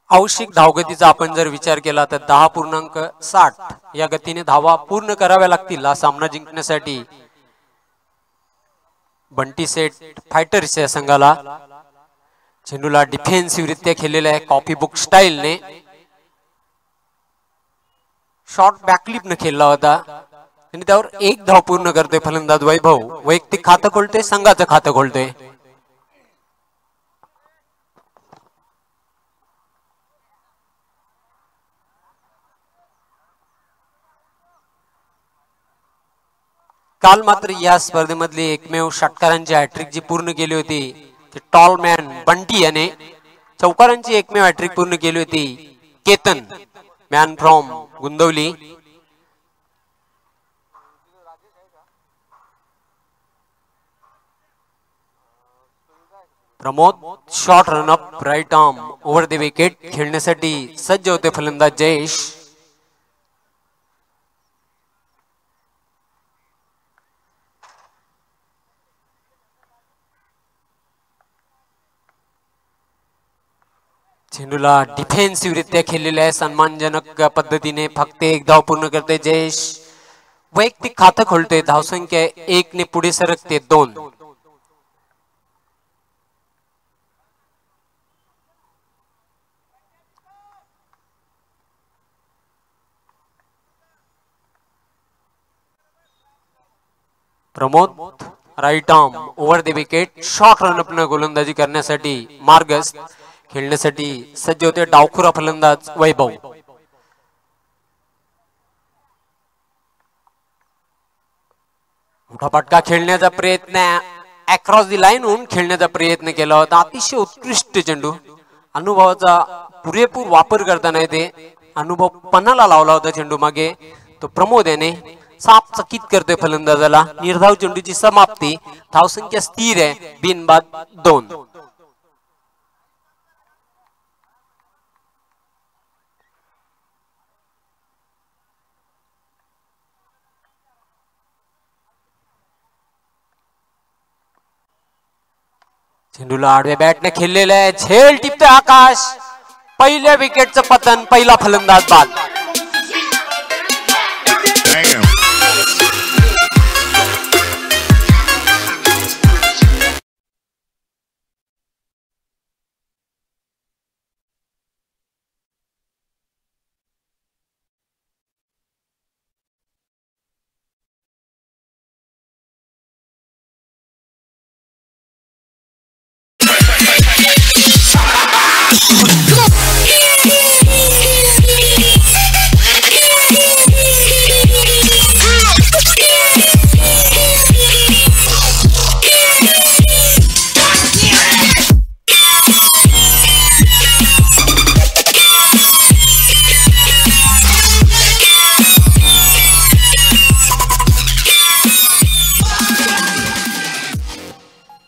आवश्यक धावगतीचा आपण जर विचार केला तर 10.60 या गतीने धावा पूर्ण कराव्या लागतील हा सामना जिंकण्यासाठी. बंटी सेट फायटर्स या संघाला चेंडूला डिफेन्सिव्ह रित्या खेळलेला आहे कॉफी बुक स्टाईलने. शॉर्ट बॅकलिपने खेळला होता आणि त्यावर एक धाव पूर्ण करतोय फलंदाज वैभव. वैयक्तिक खातं खोलतोय, संघाचं खातं खोलतोय. काल मात्र या स्पर्धेमधली एकमेव षटकारांची हॅट्रिक जी पूर्ण केली होती ती टॉल मॅन बंटी याने. चौकारांची एकमेव हॅट्रिक पूर्ण केली होती Ketan man from Gundavali. Pramod short run up right arm over the wicket खेळण्यासाठी सज्ज होते फलंदाज जयेश. चेंडूला डिफेन्सिव्ह रित्या खेळलेला आहे सन्मानजनक पद्धतीने. फक्त एक धाव पूर्ण करते जयेश. वैयक्तिक खातं खोलते. धावसंख्या 1 ने पुढे सरकते 2. Pramod right arm over the wicket short run up न गोलंदाजी करण्यासाठी मार्गस्थ खेळण्यासाठी सज्ज होते डावखुरा फलंदाज वैभव. मोठा फटका खेळण्याचा प्रयत्न अक्रॉस दी लाईन होऊन खेळण्याचा प्रयत्न केला होता. अतिशय उत्कृष्ट चेंडू. अनुभवाचा पुरेपूर वापर करताना ते अनुभव पणाला लावला होता चेंडू मागे. तो प्रमोद याने साप चकित करतोय फलंदाजाला. निर्धाव चेंडूची समाप्ती. धावसंख्या स्थिर आहे बिनबाद 2. चेंडूला आडव्या बॅटने खेळलेलं आहे. झेल टिपते आकाश. पहिल्या विकेटचं पतन. पहिला फलंदाज बाद.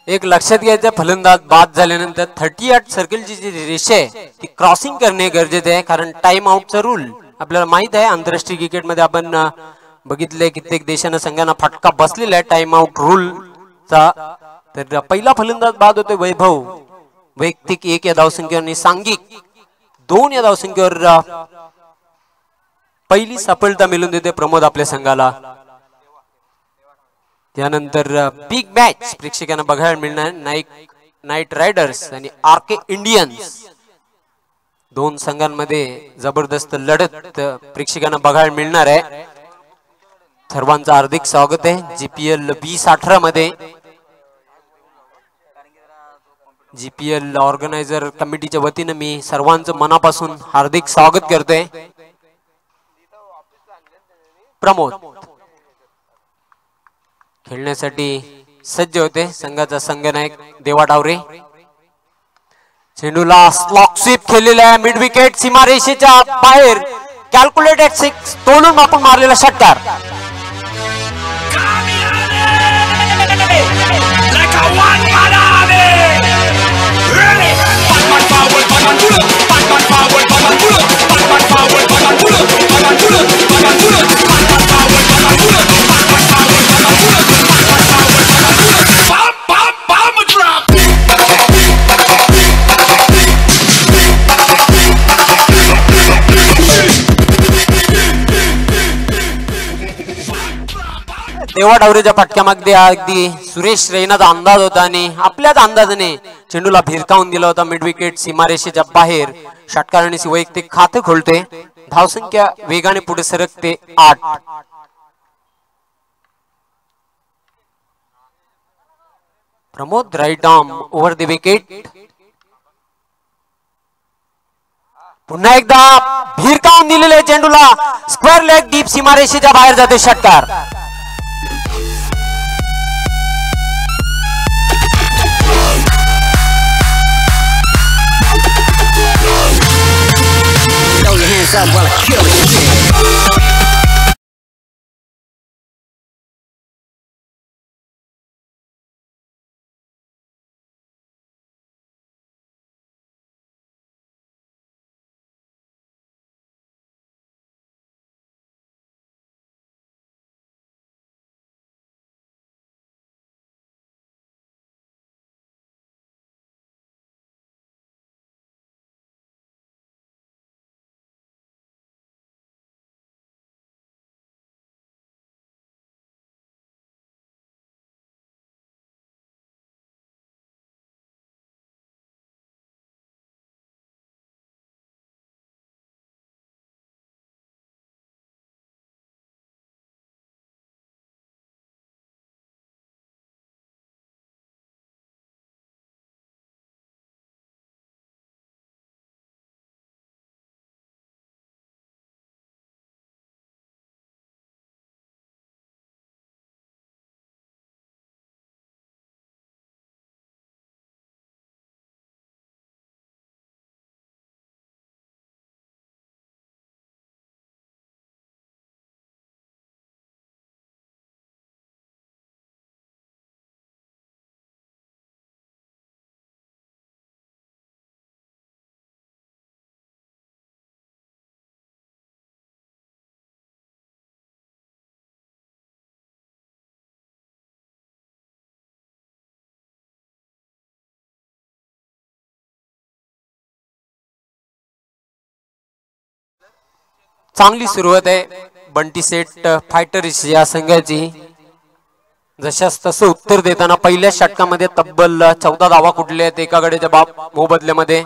एक लक्षात घ्यायचं फलंदाज बाद झाल्यानंतर 38 सर्कलची जी रेषा आहे ती क्रॉसिंग करणे गरजेचे आहे. कारण टाइम आउटचा रूल आपल्याला माहित आहे. आंतरराष्ट्रीय क्रिकेटमध्ये आपण बघितले कित्येक देशांना संघांना फटका बसलेला आहे टाइम आउट रूलचा. तर पहिला फलंदाज बाद होतोय वैभव. वैयक्तिक 1 या धावसंख्येवर आणि सांघिक 2 या धावसंख्येवर पहिली सफलता मिळवून देते प्रमोद आपल्या संघाला. त्यानंतर बिग मॅच प्रेक्षकांना बघायला मिळणार. नाईट रायडर्स आणि आरके इंडियन्स दोन संघांमध्ये जबरदस्त लढत प्रेक्षकांना बघायला मिळणार आहे. सर्वांचं हार्दिक स्वागत आहे जीपीएल 2018 मध्ये. जीपीएल ऑर्गनायझर कमिटीच्या वतीने मी सर्वांचं मनापासून हार्दिक स्वागत करतोय. प्रमोद खेळण्यासाठी सज्ज होते संघाचा संघनायक देवा डावरे. चेंडूला स्लॉक स्वीप खेळलेला आहे. मिड विकेट सीमारेषेच्या बाहेर कॅल्क्युलेटेड 6 तोडून आपण मारलेला षटकार. देवा डावरेच्या फटक्यामध्ये अगदी सुरेश रैनाचा अंदाज होता आणि आपल्याच अंदाजाने चेंडूला भिरकावून दिला होता मिड विकेट सीमारेषेच्या बाहेर. षटकाराने वैयक्तिक खाते खोलते. धावसंख्या वेगाने पुढे सरकते 8. Pramod right arm over the wicket. पुन्हा एकदा भिरकावून दिलेले चेंडूला स्क्वेअर लेग डीप सीमारेषेच्या बाहेर जाते षटकार. चांगली सुरुवात आहे बंटी सेट फायटर या संघाची. जशास तसं उत्तर देताना पहिल्या षटकामध्ये तब्बल 14 धावा कुठल्या आहेत एका गड्याच्या मोबदल्यामध्ये.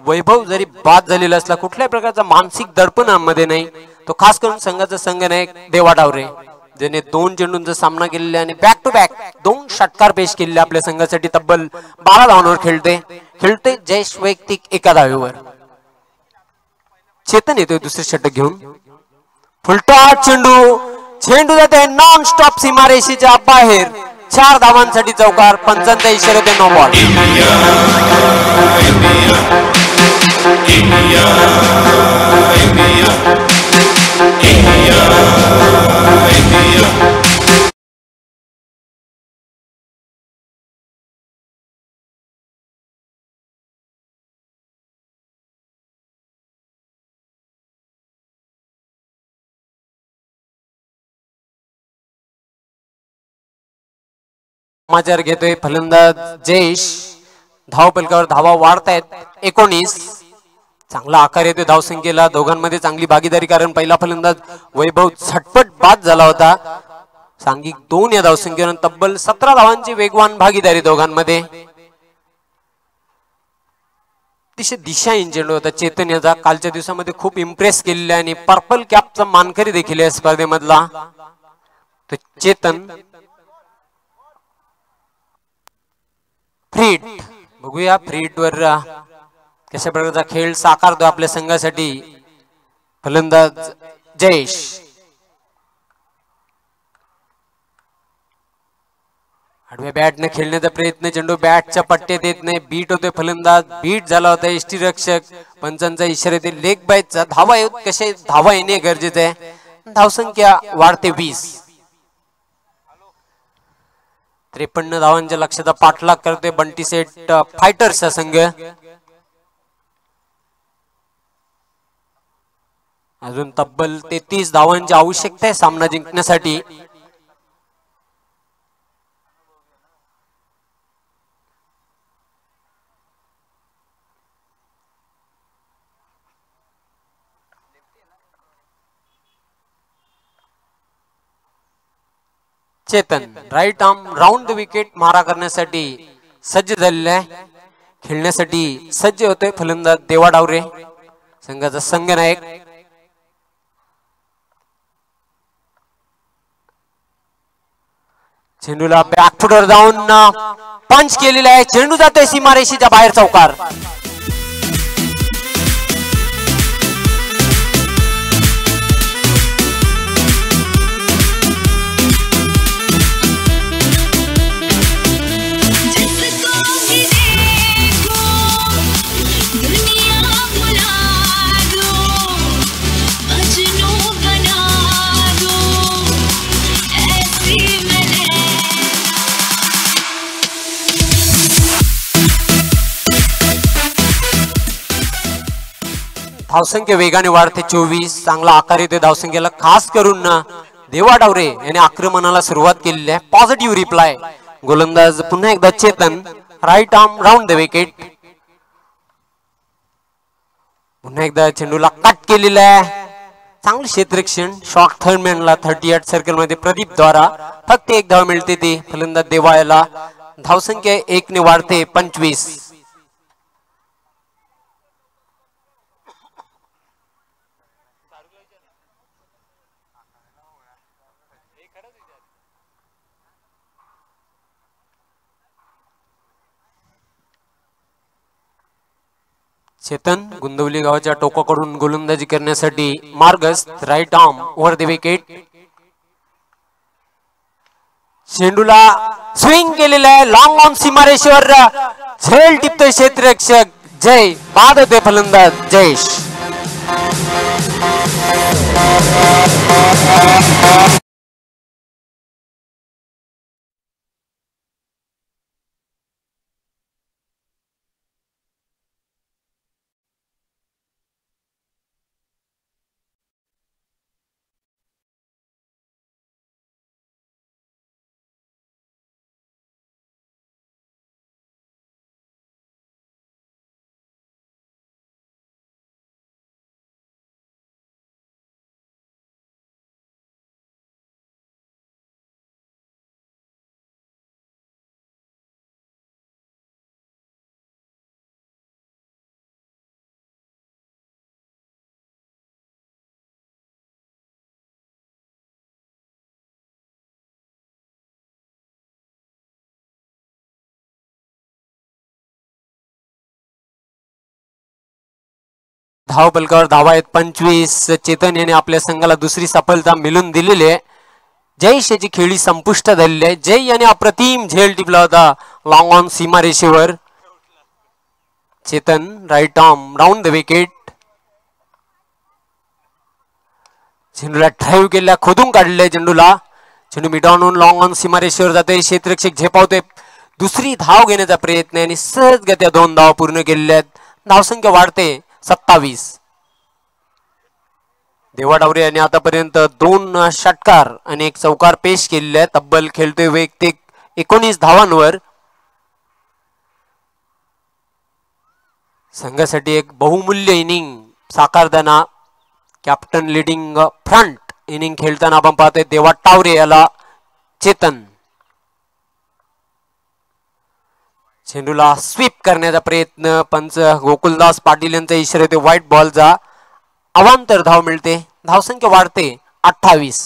वैभव जरी बाद झालेला असला कुठल्याही प्रकारचा मानसिक दडपणामध्ये नाही. तो खास करून संघाचा संघनायक देवा डावरे ज्याने 2 चेंडूंचा सामना केलेला आणि बॅक टू बॅक 2 षटकार पेश केले आपल्या संघासाठी. तब्बल 12 धावांवर खेळते जयेश वैयक्तिक 1 धावेवर. चेतन येतोय दुसरे षटक घेऊन. फुलटॉस चेंडू जाते नॉन स्टॉप सीमारेषेच्या बाहेर. 4 धावांसाठी चौकार. पंचांचा इशारा ते नो बॉल. समाचार घेतोय फलंदाज जयेश. धावफलकावर धावा वाढतायत 19. चांगला आकार येतोय धावसंख्येला. दोघांमध्ये चांगली भागीदारी कारण पहिला फलंदाज वैभव झटपट बाद झाला होता. सांघिक 2 या धावसंख्येवर तब्बल 17 धावांची वेगवान भागीदारी दोघांमध्ये. अतिशय दिशाहीन चेंडू होता चेतन याचा. कालच्या दिवसामध्ये खूप इम्प्रेस केलेला आणि पर्पल कॅपचा मानकरी देखील या स्पर्धेमधला. चेतन फ्रीट बघूया फ्रीट वर कशा प्रकारचा खेळ साकारतो आपल्या संघासाठी फलंदाज जयेश. आडव्या बॅटने खेळण्याचा प्रयत्न. चेंडू बॅटच्या पट्ट्यात येत नाही. बीट होते फलंदाज. बीट झाला होता यष्टी रक्षक. पंचांचा इशारा ते लेग बायचा. धावा कसे धावा येणे गरजेचं आहे. धावसंख्या वाढते 20. 53 धावांच्या लक्ष्याचा पाठलाग करते बंटी सेट फायटर्सचा संघ. अजून तब्बल 33 धावांची आवश्यकता आहे सामना जिंकण्यासाठी. Chetan right arm round the wicket मारा करण्यासाठी सज्ज झालेला आहे. खेळण्यासाठी सज्ज होतोय फलंदाज देवा डावरे संघाचा संघनायक. चेंडूला बॅकफुटवर जाऊन पंच केलेला आहे. चेंडू जातोय सीमारेषेच्या बाहेर चौकार. धावसंख्या वेगाने वाढते 24. चांगला आकार येते धावसंख्येला. खास करून देवा डावरे याने आक्रमणाला सुरुवात केलेली आहे. Positive reply. गोलंदाज पुन्हा एकदा Chetan right arm round the wicket. पुन्हा एकदा चेंडूला कट केलेला आहे. चांगलं क्षेत्ररक्षण. शॉर्ट थर्डमॅनला 38 सर्कल मध्ये प्रदीप द्वारा फक्त एक धाव मिळते. ती फलंदाज देवा याला. धावसंख्या 1 ने वाढते 25. चेतन गुंदवली गावाच्या टोकाकडून गोलंदाजी करण्यासाठी मार्गस्थ right arm over the wicket. चेंडूला स्विंग केलेला आहे. लॉंग ऑन सीमारेषेवर झेल टिपतोय क्षेत्ररक्षक जय. बाद होते फलंदाज जयेश. धाव पलकावर धावा आहेत 25. चेतन याने आपल्या संघाला दुसरी सफलता मिळून दिलेली आहे. जयेश याची खेळी संपुष्टात आलेली आहे. जय याने अप्रतिम झेल टिपला होता लॉंग ऑन सीमारेषेवर. Chetan right arm round the wicket. चेंडूला ड्राईव्ह केला. खोदून काढले चेंडूला. चेंडू मिडॉन लॉंग ऑन सीमारेषेवर जाते. क्षेत्ररक्षक झेपावते. दुसरी धाव घेण्याचा प्रयत्न आणि सहजगत्या 2 धाव पूर्ण केलेल्या आहेत. धावसंख्या वाढते 27. देवा डावरे यांनी आतापर्यंत 2 षटकार आणि 1 चौकार पेश केलेले आहेत. तब्बल खेळतोय वैयक्तिक 19 धावांवर. संघासाठी एक बहुमूल्य इनिंग साकारताना कॅप्टन लिडिंग फ्रंट इनिंग खेळताना आपण पाहतोय देवा टावरे याला चेतन. चेंडूला स्वीप करण्याचा प्रयत्न. पंच गोकुलदास पाटील यांचा इशारा येतो व्हाईट बॉलचा. अवांतर धाव मिळते. धावसंख्या वाढते 28.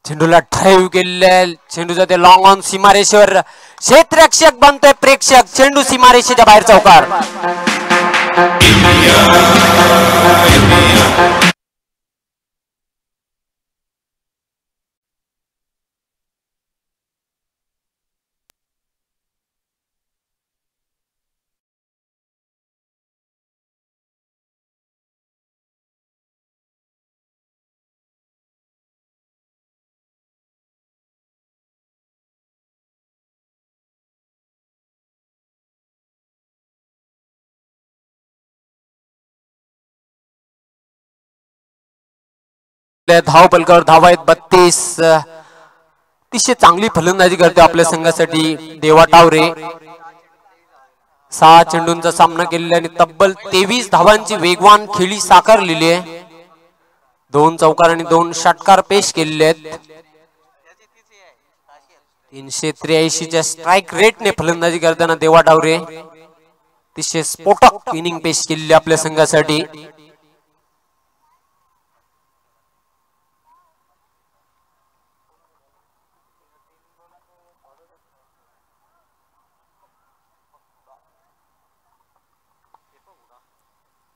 चेंडूला ड्राईव्ह केलेला. चेंडू जाते लॉंग ऑन सीमारेषेवर. क्षेत्ररक्षक बनतोय प्रेक्षक. चेंडू सीमारेषेच्या बाहेर चौकार. धाव पलकावर धावा आहेत 32. अतिशय चांगली फलंदाजी करते आपल्या संघासाठी देवा टावरे. 6 चेंडूंचा सामना केलेला आणि तब्बल 23 धावांची वेगवान खेळी साकारलेली आहे. 2 चौकार आणि 2 षटकार पेश केलेले आहेत. 383 च्या स्ट्राइक रेटने फलंदाजी करताना देवा डावरे अतिशय स्फोटक इनिंग पेश केलेली आपल्या संघासाठी.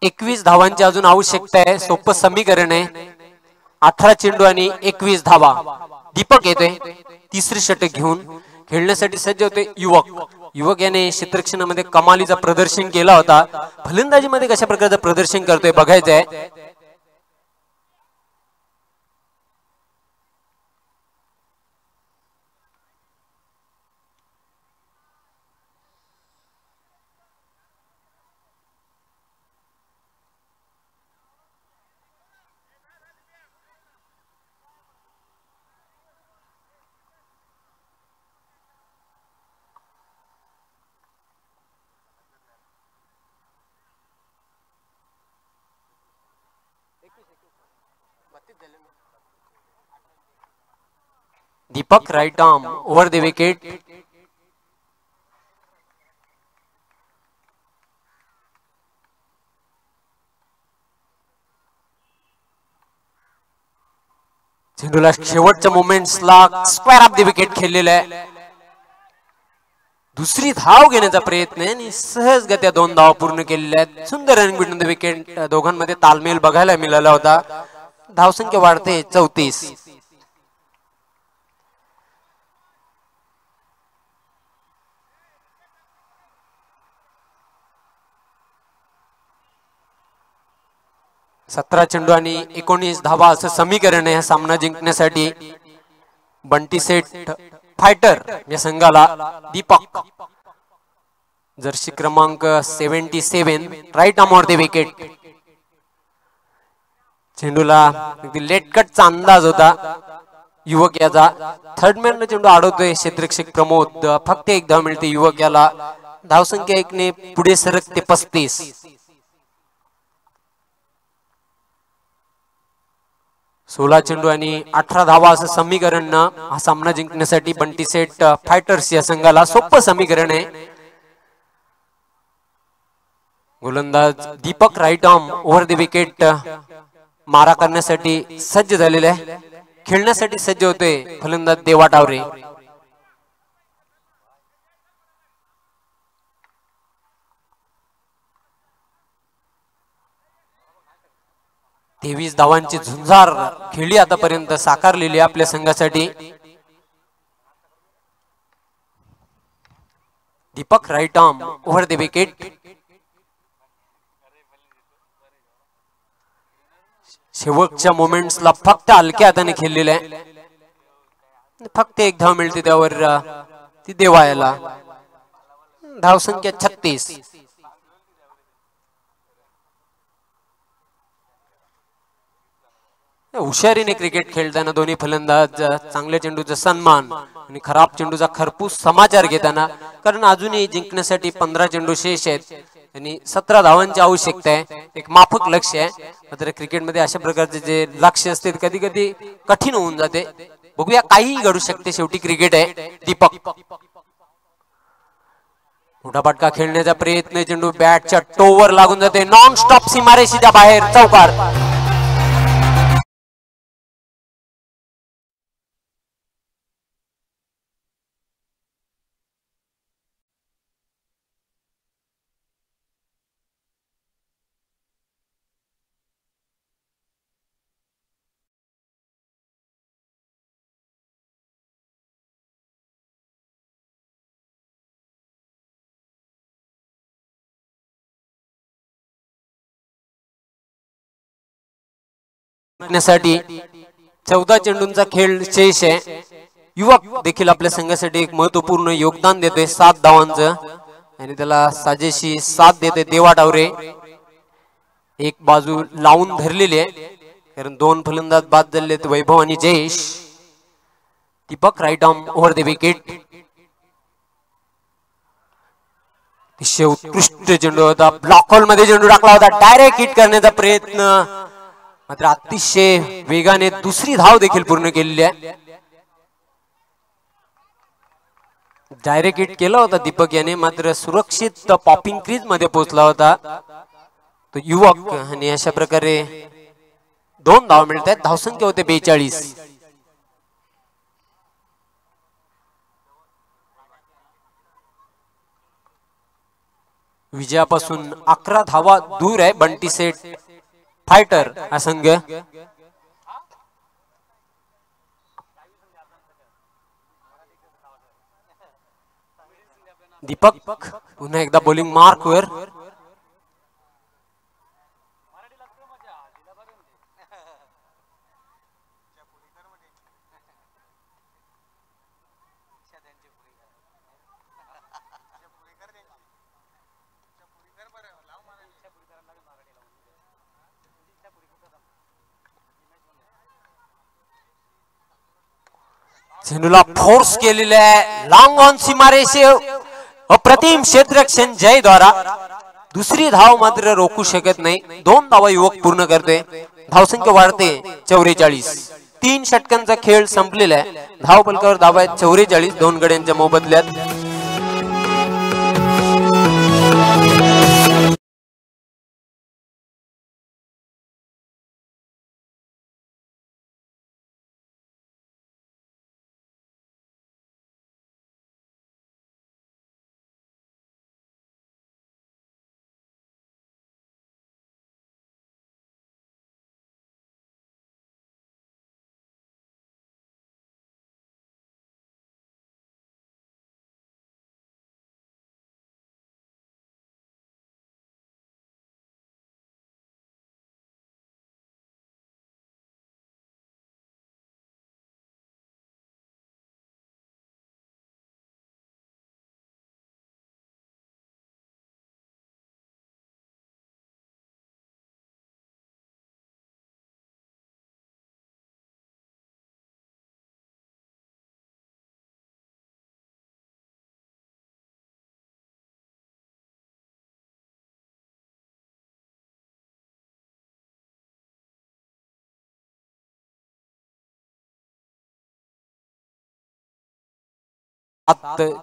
एकवीस धावांची अजून आवश्यकता आहे. सोपं समीकरण आहे. 18 चेंडू आणि 21 धावा. दीपक येते तिसरी षटक घेऊन खेळण्यासाठी सज्ज होते युवक याने क्षेत्ररक्षणामध्ये कमालीचं प्रदर्शन केला होता. फलंदाजीमध्ये कशा प्रकारचं प्रदर्शन करतोय बघायचंय. Deepak right arm over the wicket. चेंडूला शेवटच्या मोमेंट्सला स्क्वेअर ऑफ द विकेट खेळलेला आहे. दुसरी धाव घेण्याचा प्रयत्न आहे आणि सहजगत्या 2 धावा पूर्ण केलेल्या आहेत. सुंदर रनिंग बिटवीन द विकेट. दोघांमध्ये तालमेल बघायला मिळाला होता. धावसंख्या वाढते 34. सतरा चेंडू आणि 19 धावा असं समीकरण आहे सामना जिंकण्यासाठी. बंटी सेट फायटर या संघाला दीपक जर्सी क्रमांक 77 राईट आर्मवर द विकेट. चेंडूला अगदी लेट कटचा अंदाज होता युवक याचा. थर्ड मॅन चेंडू अडवतोय क्षेत्ररक्षक प्रमोद. फक्त 1 धाव मिळते युवक याला. धावसंख्या 1 ने पुढे सरकते 35. सोळा चेंडू आणि 18 धावा असं समीकरण हा सामना जिंकण्यासाठी बंटी सेट फायटर्स या संघाला सोपं समीकरण आहे. गोलंदाज Deepak right arm over the wicket मारा करण्यासाठी सज्ज झालेला आहे. खेळण्यासाठी सज्ज होते फलंदाज देवा डावरे. 23 धावांची झुंजार खेळी आतापर्यंत साकारलेली आपल्या संघासाठी. Deepak right arm over the wicket. शेवटच्या मोमेंट्सला फक्त हलक्या हाताने खेळलेला आहे. फक्त 1 धाव मिळते त्यावर ती देवा याला. धावसंख्या 36. हुशारीने क्रिकेट खेळताना दोन्ही फलंदाज चांगल्या चेंडूचा सन्मान आणि खराब चेंडूचा खरपूस समाचार घेताना, कारण अजूनही जिंकण्यासाठी 15 चेंडू शेष आहेत आणि 17 धावांची आवश्यकता आहे. एक माफक लक्ष्य आहे. मात्र क्रिकेटमध्ये अशा प्रकारचे जे लक्ष्य असते कधी कधी कठीण होऊन जाते. बघूया, काहीही घडू शकते. शेवटी क्रिकेट आहे. दीपक उठापटका खेळण्याचा प्रयत्न. चेंडू बॅटच्या टोवर लागून जाते. नॉन स्टॉप सीमारेषेच्या बाहेर चौकार. साठी 14 चेंडूंचा खेळ शेष आहे. युवक देखील आपल्या संघासाठी एक महत्वपूर्ण योगदान देतोय 7 धावांचं आणि त्याला साजेशी साथ देते देवा डावरे. एक बाजू लावून धरलेली आहे कारण 2 फलंदाज बाद झाले, वैभव आणि Jayesh. Deepak right arm over the wicket. अतिशय उत्कृष्ट चेंडू होता. ब्लॉक होल मध्ये चेंडू टाकला होता. डायरेक्ट हिट करण्याचा प्रयत्न, मात्र अतिशय वेगाने दुसरी धाव देखील पूर्ण केलेली आहे. डायरेक्ट हिट केला होता दीपक याने, मात्र सुरक्षित पॉपिंग क्रीज मध्ये पोहोचला होता तो युवक. आणि अशा प्रकारे 2 धाव मिळत आहेत. धावसंख्या होते 42. विजयापासून 11 धावा दूर आहे बंटी सेट फायटर हा संघ. दीपक पुन्हा एकदा बॉलिंग मार्क वर. चेंडूला फोर्स केलेला आहे. लॉंग ऑन सीमारेषे अप्रतिम क्षेत्ररक्षण जय द्वारा. दुसरी धाव मात्र रोखू शकत नाही. 2 धावा युवक पूर्ण करते. धावसंख्या वाढते 44. 3 षटकांचा खेळ संपलेला आहे. धाव फलकावर धावा आहेत 44 2 गड्यांच्या मोबदल्यात.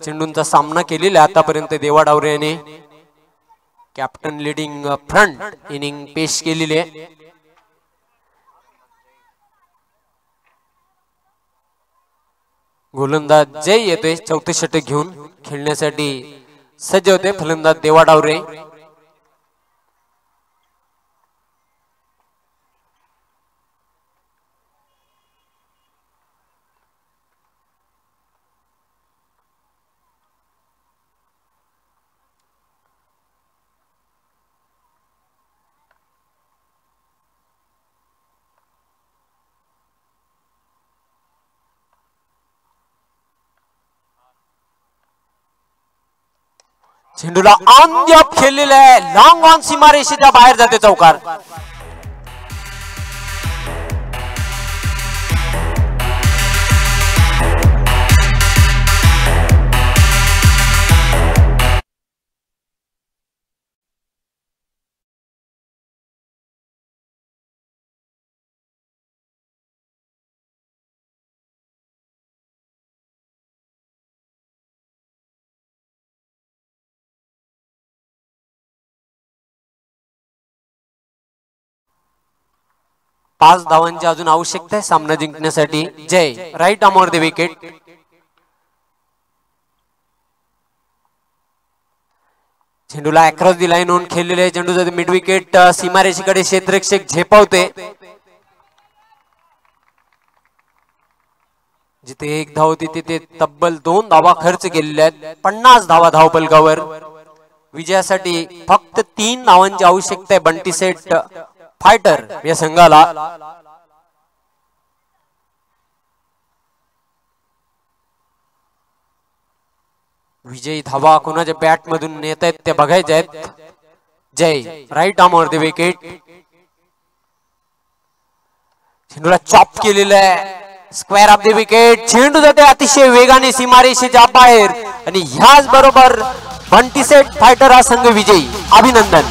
चेंडूंचा सामना केलेला आतापर्यंत देवा डावरे याने. कॅप्टन लीडिंग फ्रंट इनिंग पेश केलेली आहे. गोलंदाज जय येतोय. 4थे षटक घेऊन खेळण्यासाठी सज्ज होते फलंदाज देवा डावरे. चेंडूला ऑन द ऑफ खेळलेला आहे. लॉंग ऑन सीमारेषेच्या बाहेर जाते चौकार. पाच धावांची अजून आवश्यकता आहे सामना जिंकण्यासाठी. Jay right arm over the wicket. चेंडूला अक्रॉस दी लाईन होऊन खेळलेले आहे. चेंडूचा मिड विकेट सीमारेषेकडे क्षेत्ररक्षक झेपावते. जिथे 1 धाव होती तिथे तब्बल 2 धावा खर्च केलेल्या आहेत. 50 धावा धावफलकावर. विजयासाठी फक्त 3 धावांची आवश्यकता आहे बंटी सेट फायटर या संघाला. विजयी धावा कोणाच्या बॅट मधून येत आहेत ते बघायचे आहेत. Jay right arm over the wicket. चेंडूला चॉप केलेला आहे. Square off the wicket. चेंडू जाते अतिशय वेगाने सीमारेषेच्या बाहेर आणि ह्याच बरोबर बंटी सेट फायटर हा संघ विजयी. अभिनंदन.